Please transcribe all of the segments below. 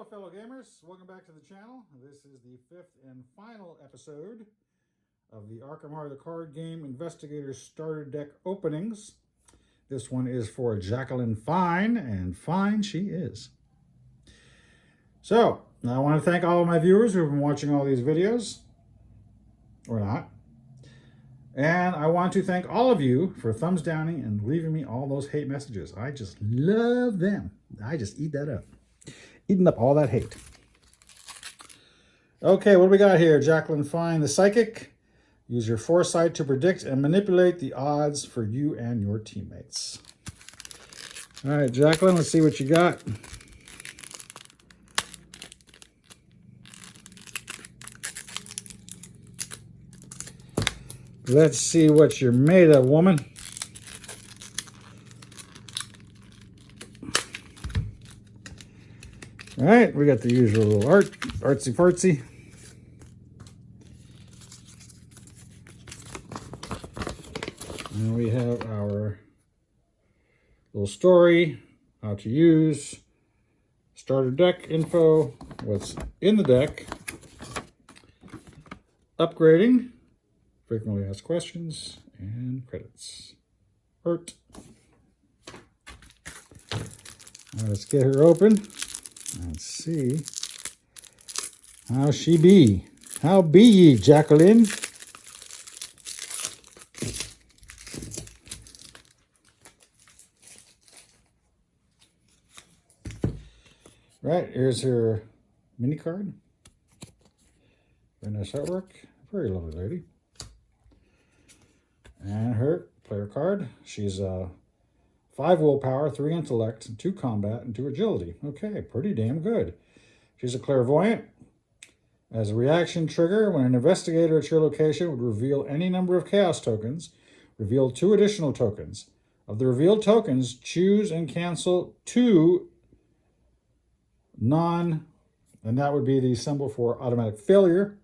fellow gamers, welcome back to the channel. This is the fifth and final episode of the Arkham Heart of the Card Game Investigator Starter Deck openings. This one is for Jacqueline Fine, and fine she is. So, I want to thank all of my viewers who have been watching all these videos, or not. And I want to thank all of you for thumbs downing and leaving me all those hate messages. I just love them. I just eat that up. Eating up all that hate. Okay, what do we got here? Jacqueline Fine, the Psychic. Use your foresight to predict and manipulate the odds for you and your teammates. All right, Jacqueline, let's see what you got. Let's see what you're made of, woman. All right, we got the usual little artsy fartsy. And we have our little story, how to use, starter deck info, what's in the deck, upgrading, frequently asked questions, and credits. Hurt. All right, let's get her open. Let's see how she be. How be ye, Jacqueline? Right, here's her mini card. Very nice artwork. Very lovely lady. And her player card. She's 5 willpower, 3 intellect, 2 combat, and 2 agility. Okay, pretty damn good. She's a clairvoyant. As a reaction trigger, when an investigator at your location would reveal any number of chaos tokens, reveal 2 additional tokens. Of the revealed tokens, choose and cancel 2 and that would be the symbol for automatic failure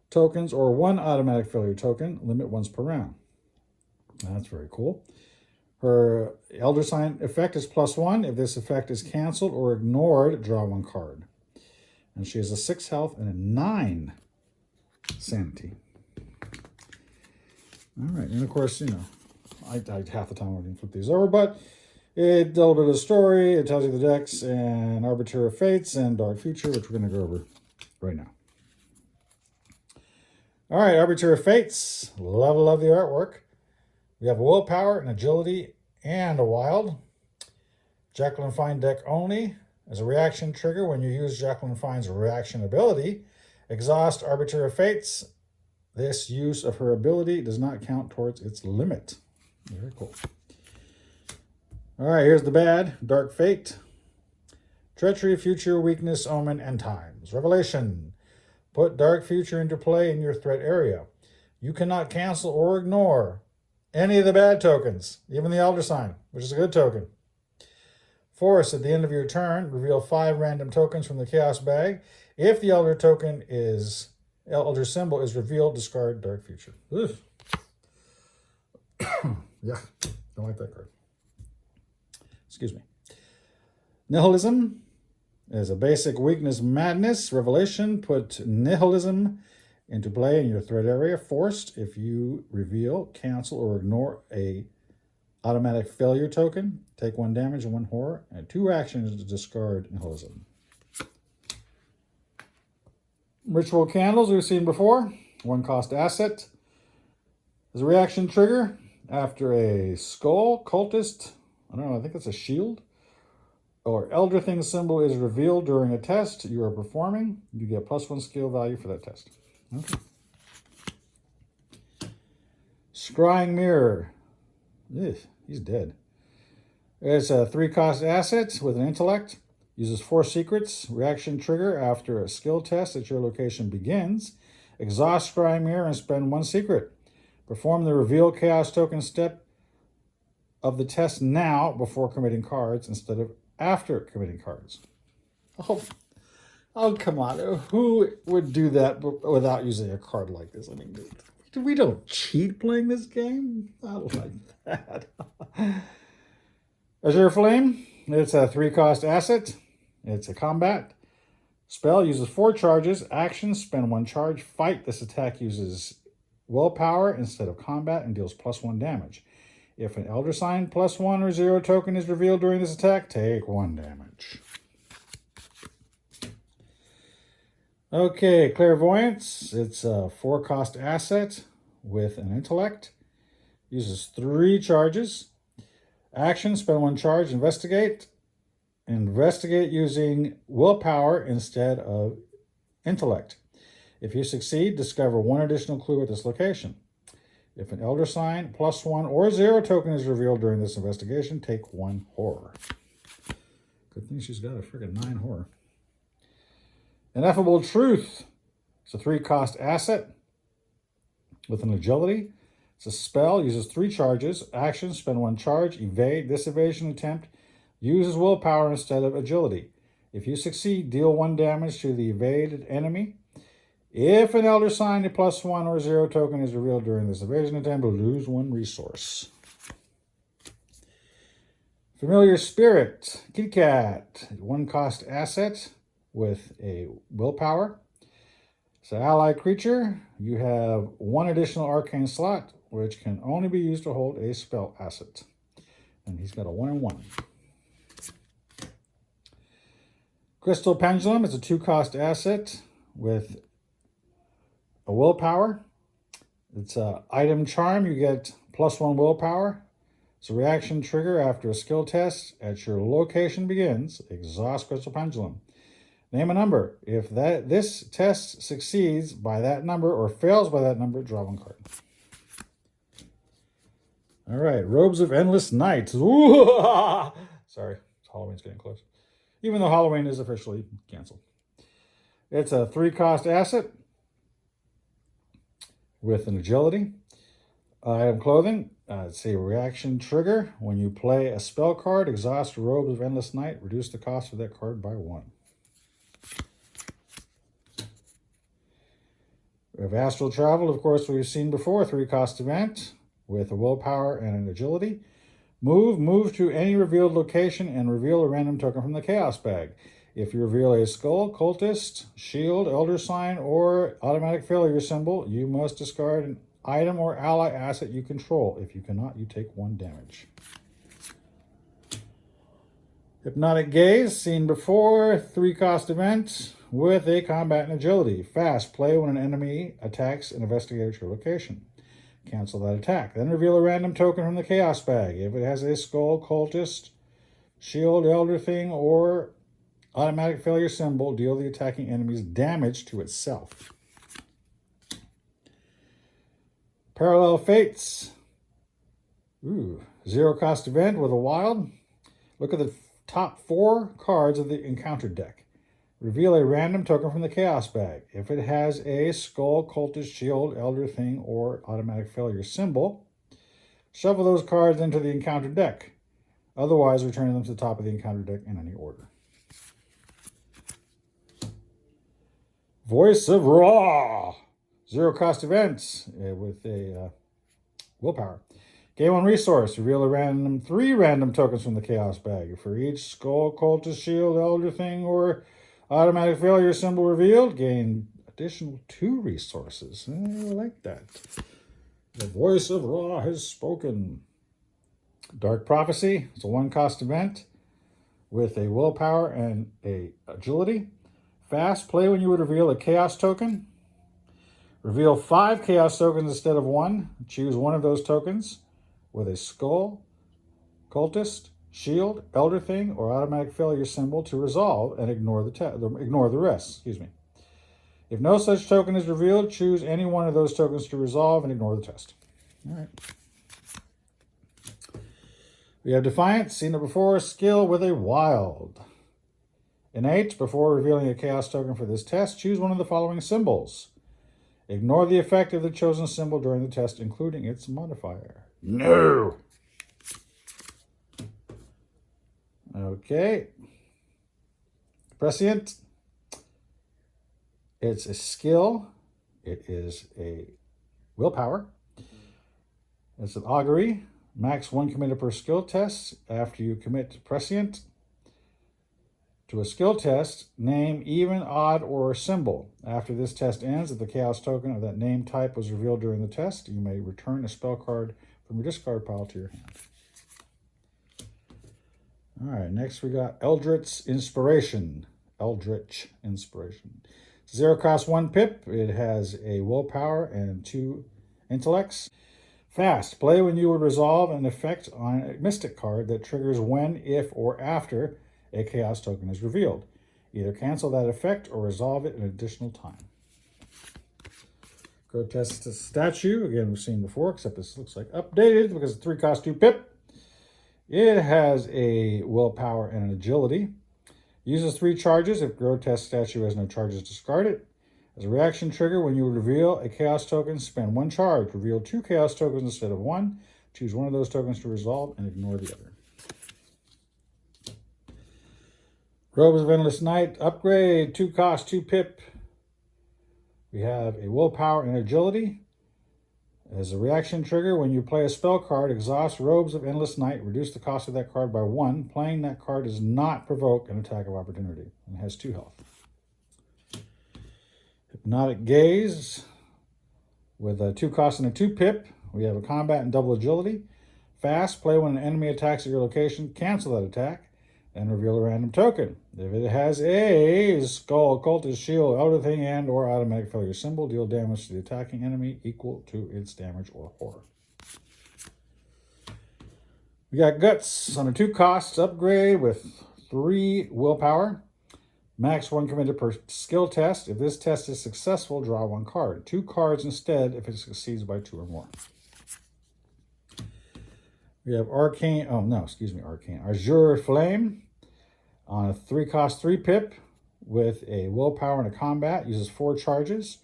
tokens, or 1 automatic failure token, limit once per round. That's very cool. Her Elder Sign effect is +1. If this effect is canceled or ignored, draw 1 card. And she has a 6 health and a 9 sanity. All right, and of course, you know, I half the time I didn't flip these over, but it a little bit of the story. It tells you the decks and Arbiter of Fates and Dark Future, which we're going to go over right now. All right, Arbiter of Fates. Love the artwork. We have a willpower, an agility, and a wild. Jacqueline Fine deck only. As a reaction trigger, when you use Jacqueline Fine's reaction ability, exhaust Arbiter of Fates. This use of her ability does not count towards its limit. Very cool. All right, here's the bad. Dark Fate. Treachery, Future, Weakness, Omen, and Times. Revelation. Put Dark Future into play in your threat area. You cannot cancel or ignore any of the bad tokens, even the Elder Sign, which is a good token. Force, at the end of your turn, reveal 5 random tokens from the Chaos bag. If the Elder symbol is revealed, discard Dark Future. Yeah, don't like that card. Excuse me. Nihilism is a basic weakness, madness. Revelation, put nihilism into play in your threat area. Forced, if you reveal, cancel, or ignore a automatic failure token, take 1 damage and 1 horror, and 2 actions to discard nihilism. Ritual candles we've seen before. 1 cost asset. As a reaction trigger, after a skull, cultist, I don't know, I think it's a shield, or Elder Thing symbol is revealed during a test you are performing, you get +1 skill value for that test. Okay. Scrying Mirror. Ugh, he's dead. It's a 3 cost asset with an intellect. Uses 4 secrets. Reaction trigger after a skill test at your location begins. Exhaust Scrying Mirror and spend 1 secret. Perform the reveal chaos token step of the test now before committing cards instead of after committing cards. Oh, come on. Who would do that without using a card like this? I mean, we don't cheat playing this game. I don't like that. Azure Flame. It's a 3 cost asset. It's a combat. Spell uses 4 charges. Action, spend 1 charge. Fight. This attack uses willpower instead of combat and deals +1 damage. If an Elder Sign +1 or 0 token is revealed during this attack, take 1 damage. Okay, Clairvoyance. It's a 4-cost asset with an intellect. Uses 3 charges. Action, spend 1 charge. Investigate. Investigate using willpower instead of intellect. If you succeed, discover 1 additional clue at this location. If an Elder Sign +1 or 0 token is revealed during this investigation, take 1 horror. Good thing she's got a friggin' 9 horror. Ineffable Truth. It's a 3-cost asset with an agility. It's a spell, uses 3 charges. Action, spend 1 charge. Evade. This evasion attempt uses willpower instead of agility. If you succeed, deal 1 damage to the evaded enemy. If an Elder Sign, a +1 or 0 token is revealed during this evasion attempt, lose 1 resource. Familiar Spirit. Kitty Cat. 1-cost asset with a willpower. It's an ally creature. You have 1 additional arcane slot, which can only be used to hold a spell asset. And he's got a 1 and 1. Crystal Pendulum is a 2-cost asset with a willpower. It's an item charm. You get +1 willpower. It's a reaction trigger after a skill test. At your location begins, exhaust Crystal Pendulum. Name a number. If this test succeeds by that number or fails by that number, draw 1 card. All right, Robes of Endless Night. Ooh, sorry, Halloween's getting close. Even though Halloween is officially canceled. It's a 3-cost asset with an agility. Item clothing. It's a reaction trigger. When you play a spell card, exhaust Robes of Endless Night. Reduce the cost of that card by 1. We have Astral Travel, of course, we've seen before, 3-cost event with a willpower and an agility. Move to any revealed location and reveal a random token from the Chaos Bag. If you reveal a skull, cultist, shield, elder sign, or automatic failure symbol, you must discard an item or ally asset you control. If you cannot, you take 1 damage. Hypnotic Gaze, seen before, 3-cost event with a combat and agility. Fast, play when an enemy attacks an investigator at your location. Cancel that attack. Then reveal a random token from the Chaos Bag. If it has a skull, cultist, shield, elder thing, or automatic failure symbol, deal the attacking enemy's damage to itself. Parallel Fates. 0-cost event with a wild. Look at the top 4 cards of the encounter deck. Reveal a random token from the Chaos Bag. If it has a skull, cultist, shield, elder thing, or automatic failure symbol, shuffle those cards into the encounter deck. Otherwise, return them to the top of the encounter deck in any order. Voice of Ra. 0-cost events with a willpower. Gain 1 resource. Reveal a 3 random tokens from the Chaos Bag. For each skull, cultist, shield, elder thing, or automatic failure symbol revealed, gain additional 2 resources. I like that. The Voice of Ra has spoken. Dark Prophecy. It's a 1-cost event with a willpower and a agility. Fast, play when you would reveal a chaos token. Reveal 5 chaos tokens instead of 1. Choose 1 of those tokens with a skull, cultist, shield, elder thing, or automatic failure symbol to resolve and ignore the rest. Excuse me. If no such token is revealed, choose any 1 of those tokens to resolve and ignore the test. All right. We have Defiance, seen it before, skill with a wild. Innate, before revealing a chaos token for this test, choose 1 of the following symbols. Ignore the effect of the chosen symbol during the test, including its modifier. No! Okay. Prescient. It's a skill. It is a willpower. It's an augury. Max 1 committed per skill test. After you commit Prescient, To a skill test, name even, odd, or symbol. After this test ends, if the chaos token of that name type was revealed during the test, you may return a spell card from your discard pile to your hand. All right, next we got Eldritch Inspiration. Eldritch Inspiration. 0 costs 1 pip. It has a willpower and 2 intellects. Fast. Play when you would resolve an effect on a mystic card that triggers when, if, or after a chaos token is revealed. Either cancel that effect or resolve it an additional time. Grotesque statue. Again, we've seen before, except this looks like updated because it's 3 cost 2 pip. It has a willpower and an agility. Uses 3 charges. If grotesque statue has no charges, discard it. As a reaction trigger, when you reveal a chaos token, spend 1 charge. Reveal 2 chaos tokens instead of 1. Choose one of those tokens to resolve and ignore the other. Robes of Endless Night. Upgrade. 2 cost 2 pip. We have a willpower and agility. As a reaction trigger, when you play a spell card, exhaust Robes of Endless Night, reduce the cost of that card by 1. Playing that card does not provoke an attack of opportunity and has 2 health. Hypnotic Gaze. With a 2 cost and a 2 pip, we have a combat and double agility. Fast. Play when an enemy attacks at your location, cancel that attack, and reveal a random token. If it has a skull, cultist, shield, elder thing, and or automatic failure symbol, deal damage to the attacking enemy equal to its damage or horror. We got Guts on a 2 costs upgrade with 3 willpower. Max 1 committed per skill test. If this test is successful, draw 1 card. 2 cards instead if it succeeds by 2 or more. We have Arcane. Azure Flame on a 3 cost 3 pip with a willpower and a combat. Uses 4 charges.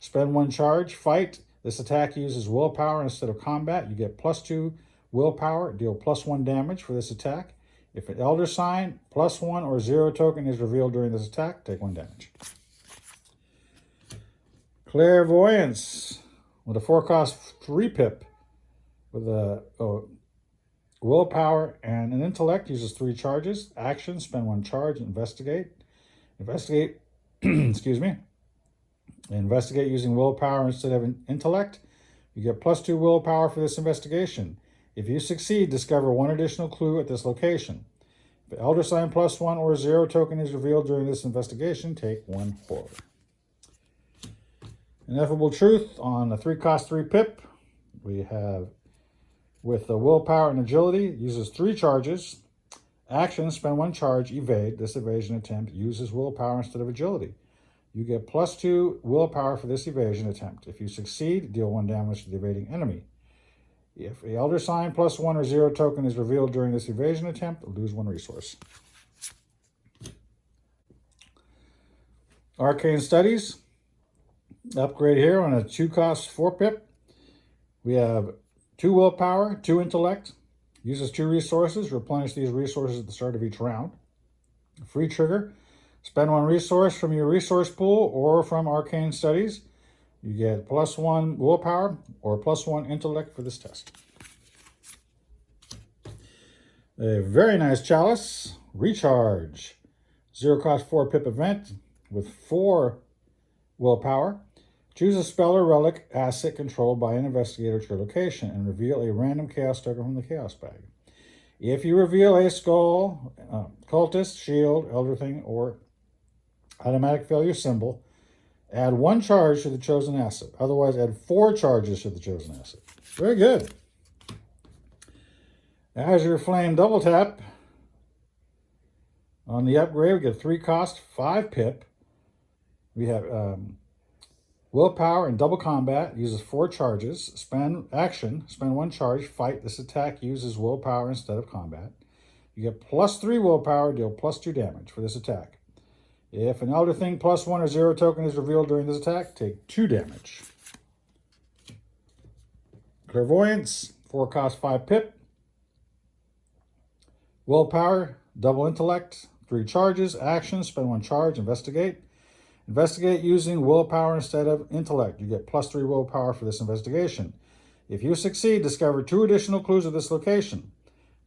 Spend 1 charge. Fight. This attack uses willpower instead of combat. You get +2 willpower. Deal +1 damage for this attack. If an Elder Sign, +1 or 0 token is revealed during this attack, take 1 damage. Clairvoyance with a 4 cost 3 pip with a willpower and an intellect. Uses 3 charges. Action, spend 1 charge. Investigate. Excuse me. Investigate using willpower instead of intellect. You get +2 willpower for this investigation. If you succeed, discover 1 additional clue at this location. If the Elder Sign +1 or 0 token is revealed during this investigation, take 1 horror. Ineffable Truth on a 3 cost 3 pip. We have with the willpower and agility, uses 3 charges. Action, spend 1 charge, evade. This evasion attempt uses willpower instead of agility. You get +2 willpower for this evasion attempt. If you succeed, deal 1 damage to the evading enemy. If a Elder Sign +1 or 0 token is revealed during this evasion attempt, lose 1 resource. Arcane Studies. Upgrade here on a 2 cost 4 pip. We have 2 willpower, 2 intellect. Uses 2 resources. Replenish these resources at the start of each round. Free trigger. Spend 1 resource from your resource pool or from Arcane Studies. You get +1 willpower or +1 intellect for this test. A very nice Chalice. Recharge. 0 cost 4 pip event with 4 willpower. Choose a spell or relic asset controlled by an investigator at your location and reveal a random chaos token from the chaos bag. If you reveal a skull, cultist, shield, elder thing, or automatic failure symbol, add 1 charge to the chosen asset. Otherwise, add 4 charges to the chosen asset. Very good. Azure Flame Double Tap. On the upgrade, we get 3 cost 5 pip. We have willpower and double combat. Uses 4 charges. Spend 1 charge. Fight. This attack uses willpower instead of combat. You get +3 willpower. Deal +2 damage for this attack. If an Elder Thing +1 or 0 token is revealed during this attack, take 2 damage. Clairvoyance, 4 cost 5 pip. Willpower, double intellect, 3 charges. Action, spend 1 charge. Investigate. Investigate using willpower instead of intellect. You get +3 willpower for this investigation. If you succeed, discover 2 additional clues at this location.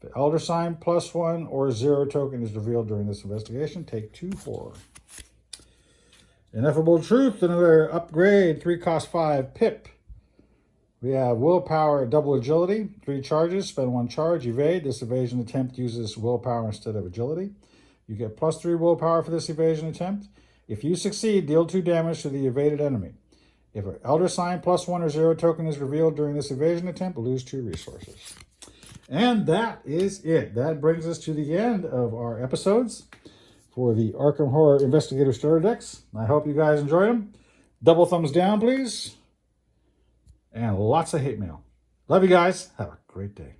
If The Elder Sign +1 or 0 token is revealed during this investigation. Take 2 4. Ineffable Truth, another upgrade, 3 cost 5 pip. We have Willpower, double agility, 3 charges, spend 1 charge, evade. This evasion attempt uses willpower instead of agility. You get +3 willpower for this evasion attempt. If you succeed, deal 2 damage to the evaded enemy. If an Elder Sign +1 or 0 token is revealed during this evasion attempt, lose 2 resources. And that is it. That brings us to the end of our episodes for the Arkham Horror Investigator Starter Decks. I hope you guys enjoyed them. Double thumbs down, please. And lots of hate mail. Love you guys. Have a great day.